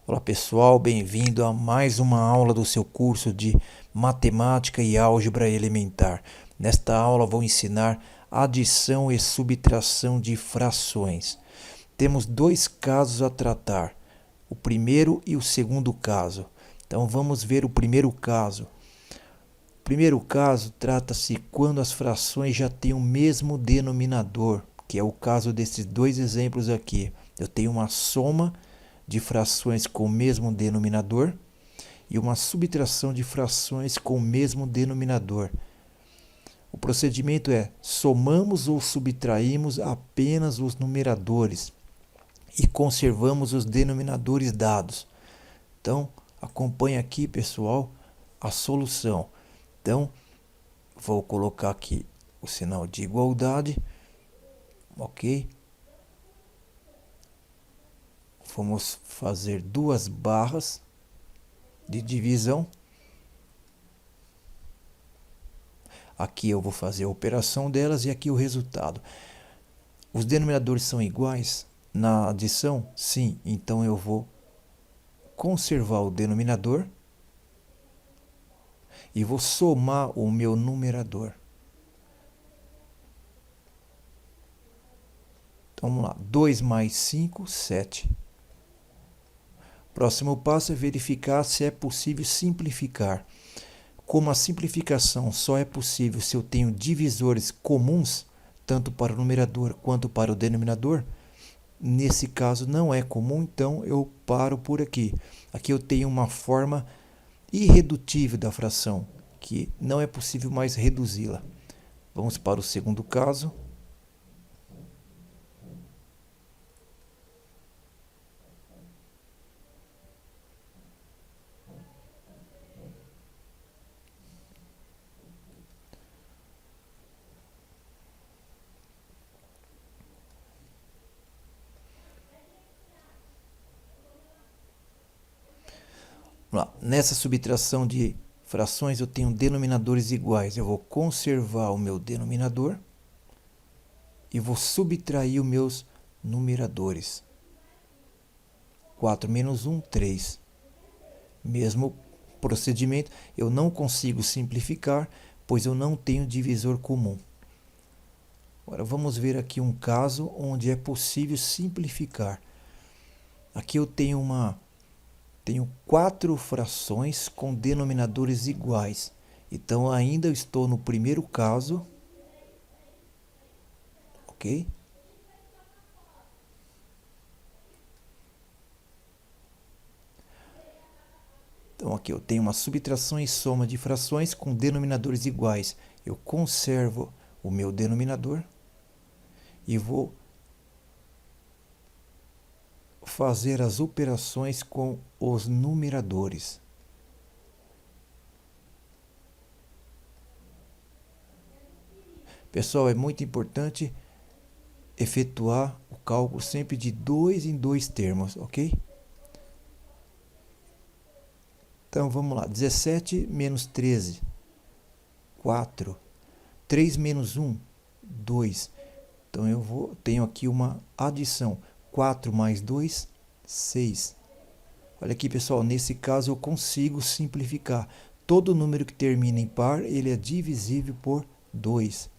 Olá pessoal, bem-vindo a mais uma aula do seu curso de Matemática e Álgebra Elementar. Nesta aula vou ensinar adição e subtração de frações. Temos dois casos a tratar, o primeiro e o segundo caso. Então vamos ver o primeiro caso. O primeiro caso trata-se quando as frações já têm o mesmo denominador, que é o caso desses dois exemplos aqui. Eu tenho uma soma de frações com o mesmo denominador e uma subtração de frações com o mesmo denominador. O procedimento é: somamos ou subtraímos apenas os numeradores e conservamos os denominadores dados. Então, acompanhe aqui, pessoal, a solução. Então, vou colocar aqui o sinal de igualdade, ok? Vamos fazer duas barras de divisão. Aqui eu vou fazer a operação delas e aqui o resultado. Os denominadores são iguais na adição? Sim, então eu vou conservar o denominador e vou somar o meu numerador. Então vamos lá, 2 mais 5, 7. Próximo passo é verificar se é possível simplificar. Como a simplificação só é possível se eu tenho divisores comuns, tanto para o numerador quanto para o denominador, nesse caso não é comum, então eu paro por aqui. Aqui eu tenho uma forma irredutível da fração, que não é possível mais reduzi-la. Vamos para o segundo caso. Vamos lá. Nessa subtração de frações eu tenho denominadores iguais. Eu vou conservar o meu denominador e vou subtrair os meus numeradores. 4 menos 1, 3. Mesmo procedimento, eu não consigo simplificar, pois eu não tenho divisor comum. Agora vamos ver aqui um caso onde é possível simplificar. Aqui eu tenho quatro frações com denominadores iguais. Então ainda estou no primeiro caso, ok? Então aqui eu tenho uma subtração e soma de frações com denominadores iguais. Eu conservo o meu denominador e vou fazer as operações com os numeradores. Pessoal, é muito importante efetuar o cálculo sempre de dois em dois termos, ok? Então vamos lá, 17 menos 13, 4. 3 menos 1, 2. Então tenho aqui uma adição. 4 mais 2, 6. Olha aqui, pessoal, nesse caso eu consigo simplificar. Todo número que termina em par, ele é divisível por 2.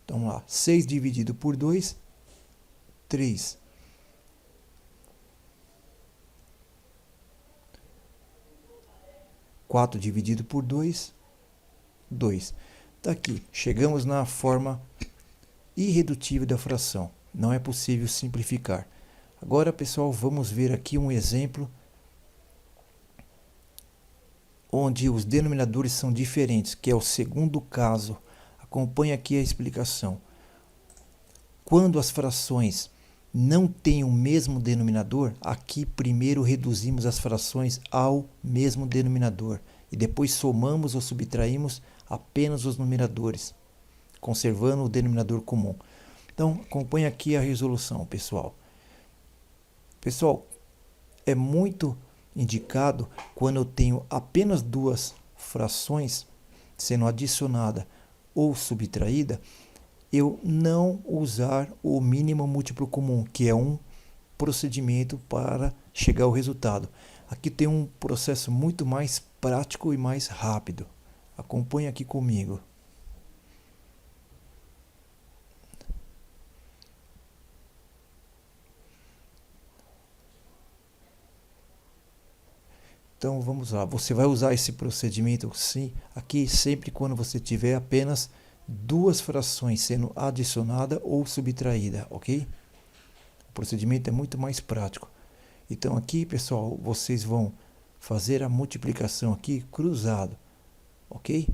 Então vamos lá, 6 dividido por 2, 3. 4 dividido por 2, 2. Está aqui, chegamos na forma irredutível da fração. Não é possível simplificar. Agora, pessoal, vamos ver aqui um exemplo onde os denominadores são diferentes, que é o segundo caso. Acompanhe aqui a explicação. Quando as frações não têm o mesmo denominador, aqui primeiro reduzimos as frações ao mesmo denominador e depois somamos ou subtraímos apenas os numeradores, conservando o denominador comum. Então, acompanhe aqui a resolução, pessoal. Pessoal, é muito indicado quando eu tenho apenas duas frações sendo adicionada ou subtraída, eu não usar o mínimo múltiplo comum, que é um procedimento para chegar ao resultado. Aqui tem um processo muito mais prático e mais rápido. Acompanhe aqui comigo. Então vamos lá, você vai usar esse procedimento sim, aqui sempre quando você tiver apenas duas frações sendo adicionada ou subtraída, ok? O procedimento é muito mais prático. Então aqui, pessoal, vocês vão fazer a multiplicação aqui cruzado, ok?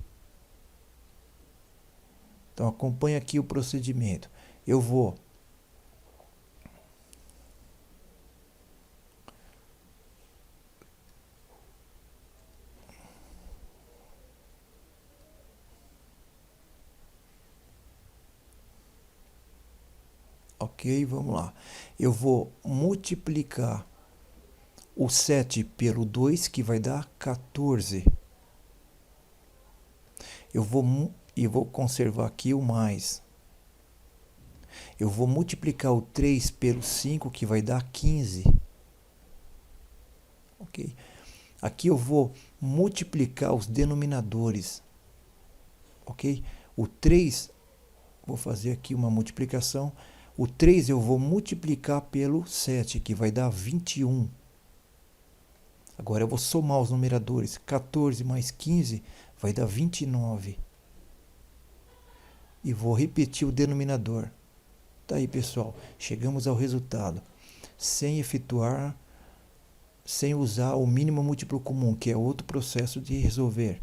Então acompanhe aqui o procedimento. Eu vou ok, vamos lá. Eu vou multiplicar o 7 pelo 2, que vai dar 14. Eu vou conservar aqui o mais. Eu vou multiplicar o 3 pelo 5, que vai dar 15. Ok? Aqui eu vou multiplicar os denominadores. Ok? O 3, vou fazer aqui uma multiplicação. O 3 eu vou multiplicar pelo 7, que vai dar 21. Agora eu vou somar os numeradores. 14 mais 15 vai dar 29. E vou repetir o denominador. Tá aí, pessoal. Chegamos ao resultado. Sem usar o mínimo múltiplo comum, que é outro processo de resolver.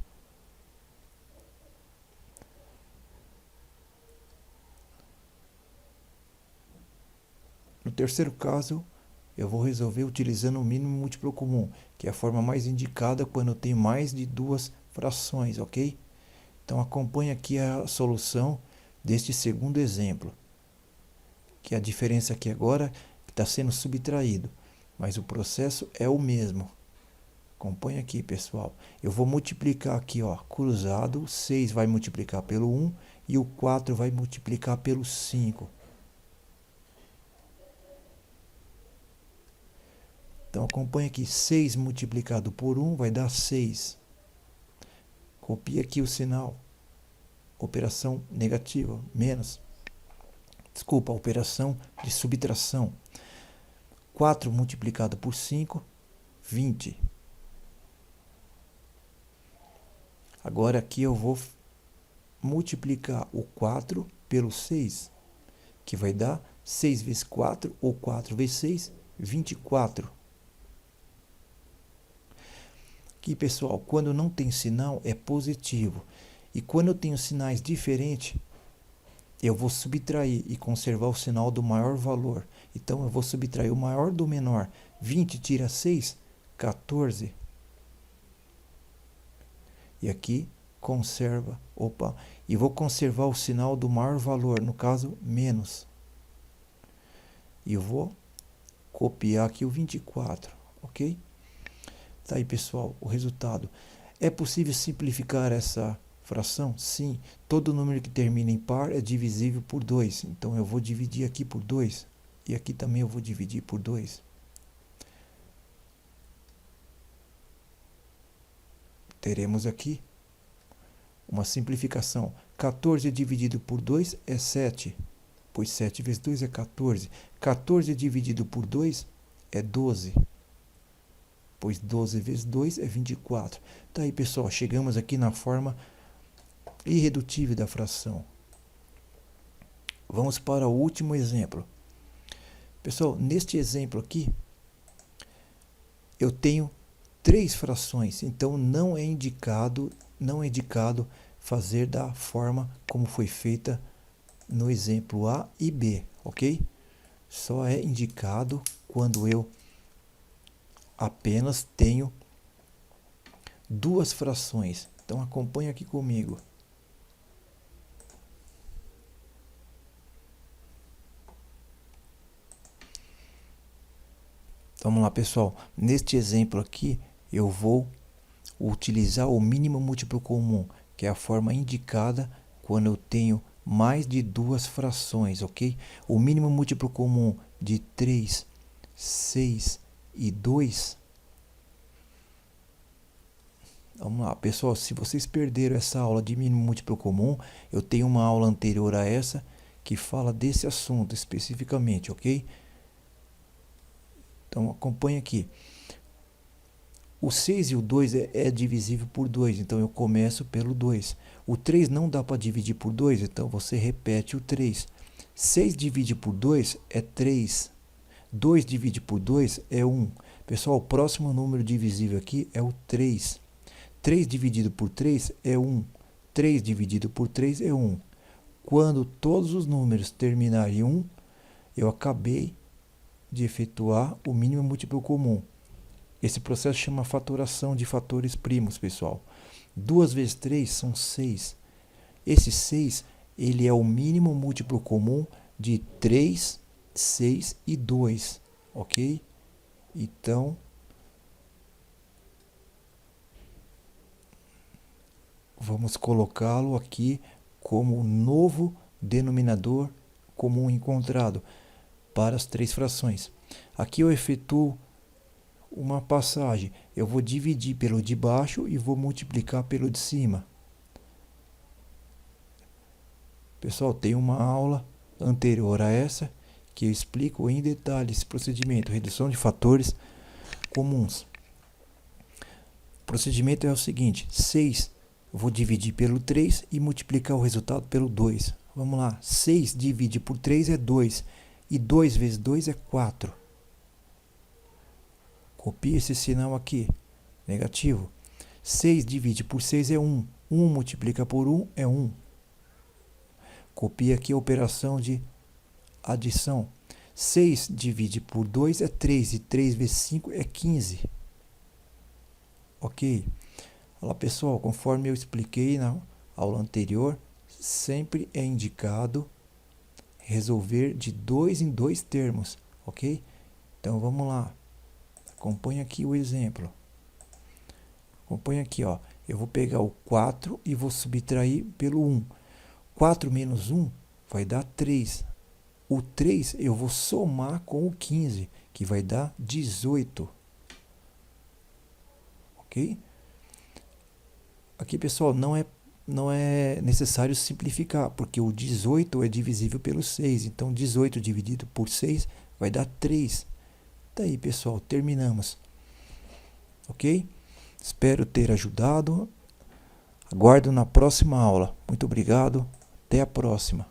No terceiro caso, eu vou resolver utilizando o mínimo múltiplo comum, que é a forma mais indicada quando eu tenho mais de duas frações, ok? Então acompanhe aqui a solução deste segundo exemplo, que a diferença aqui agora está sendo subtraído, mas o processo é o mesmo. Acompanhe aqui, pessoal. Eu vou multiplicar aqui, ó, cruzado, 6 vai multiplicar pelo 1 e o 4 vai multiplicar pelo 5. Então acompanhe aqui, 6 multiplicado por 1 vai dar 6. Copie aqui o sinal. Operação negativa, menos. Desculpa, operação de subtração. 4 multiplicado por 5, 20. Agora aqui eu vou multiplicar o 4 pelo 6, que vai dar 6 vezes 4, ou 4 vezes 6, 24. Aqui, pessoal, quando não tem sinal é positivo. E quando eu tenho sinais diferentes, eu vou subtrair e conservar o sinal do maior valor. Então, eu vou subtrair o maior do menor. 20 tira 6, 14. E aqui, conserva. Opa! E vou conservar o sinal do maior valor, no caso, menos. E eu vou copiar aqui o 24, ok? Tá aí, pessoal, o resultado. É possível simplificar essa fração? Sim. Todo número que termina em par é divisível por 2. Então, eu vou dividir aqui por 2. E aqui também eu vou dividir por 2. Teremos aqui uma simplificação. 14 dividido por 2 é 7. Pois 7 vezes 2 é 14. 14 dividido por 2 é 12. Pois 12 vezes 2 é 24. Tá aí, pessoal, chegamos aqui na forma irredutível da fração. Vamos para o último exemplo. Pessoal, neste exemplo aqui, eu tenho 3 frações, então não é indicado fazer da forma como foi feita no exemplo A e B, ok? Só é indicado quando eu apenas tenho duas frações. Então acompanhe aqui comigo. Vamos lá, pessoal. Neste exemplo aqui, eu vou utilizar o mínimo múltiplo comum, que é a forma indicada quando eu tenho mais de duas frações, ok? O mínimo múltiplo comum de 3, 6 e 2. Vamos lá, pessoal, se vocês perderam essa aula de mínimo múltiplo comum, eu tenho uma aula anterior a essa que fala desse assunto especificamente, ok? Então acompanha aqui. O 6 e o 2 é divisível por 2, então eu começo pelo 2. O 3 não dá para dividir por 2, então você repete o 3. 6 divide por 2 é 3. 2 divide por 2 é 1. Pessoal, o próximo número divisível aqui é o 3. 3 dividido por 3 é 1. 3 dividido por 3 é 1. Quando todos os números terminarem em 1, eu acabei de efetuar o mínimo múltiplo comum. Esse processo chama fatoração de fatores primos, pessoal. 2 vezes 3 são 6. Esse 6 ele é o mínimo múltiplo comum de 3, 6 e 2, ok? Então, vamos colocá-lo aqui como o novo denominador comum encontrado para as três frações. Aqui eu efetuo uma passagem. Eu vou dividir pelo de baixo e vou multiplicar pelo de cima. Pessoal, tem uma aula anterior a essa que eu explico em detalhes esse procedimento, redução de fatores comuns. O procedimento é o seguinte: 6 eu vou dividir pelo 3 e multiplicar o resultado pelo 2. Vamos lá, 6 divide por 3 é 2, e 2 vezes 2 é 4. Copia esse sinal aqui, negativo. 6 divide por 6 é 1, 1 multiplica por 1 é 1. Copia aqui a operação de adição. 6 divide por 2 é 3, e 3 vezes 5 é 15. Ok? Olha pessoal, conforme eu expliquei na aula anterior, sempre é indicado resolver de 2 em 2 termos, ok? Então vamos lá, acompanha aqui o exemplo. Acompanha aqui, ó. Eu vou pegar o 4 e vou subtrair pelo 1. 4 menos 1 vai dar 3. O 3 eu vou somar com o 15, que vai dar 18. Ok? Aqui, pessoal, não é necessário simplificar, porque o 18 é divisível pelo 6. Então, 18 dividido por 6 vai dar 3. Daí, pessoal, terminamos. Ok? Espero ter ajudado. Aguardo na próxima aula. Muito obrigado. Até a próxima.